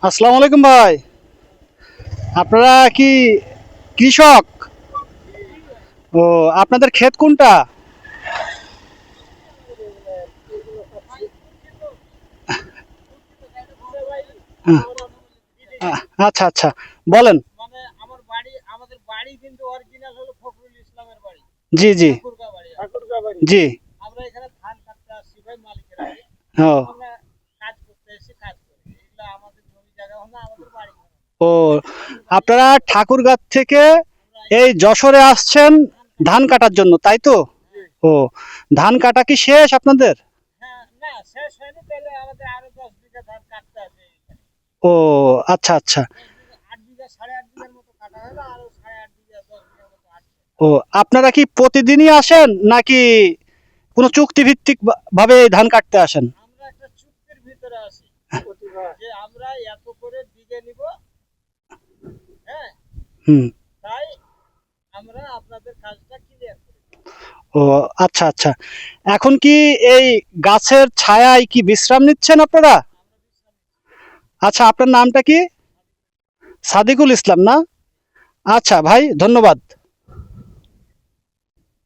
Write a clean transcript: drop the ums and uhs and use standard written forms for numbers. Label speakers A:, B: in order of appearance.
A: আসসালামু আলাইকুম ভাই। আপনারা কি কৃষক? ও, আপনাদের ক্ষেত কোনটা? হ্যাঁ, আচ্ছা আচ্ছা, বলেন। জি জি জি। ও ও, আপনারা ঠাকুরগাঁ থেকে এই যশোরে আসছেন ধান কাটার জন্য, তাই তো? ও, ধান কাটা কি শেষ আপনাদের? ও, আচ্ছা আচ্ছা। ও, আপনারা কি প্রতিদিনই আসেন নাকি কোনো চুক্তিভিত্তিক ভাবে এই ধান কাটতে আসেন? হুম। ও, আচ্ছা আচ্ছা। এখন কি এই গাছের ছায়ায় কি বিশ্রাম নিচ্ছেন আপনারা? আচ্ছা, আপনার নামটা কি? সাদিকুল ইসলাম না? আচ্ছা ভাই, ধন্যবাদ।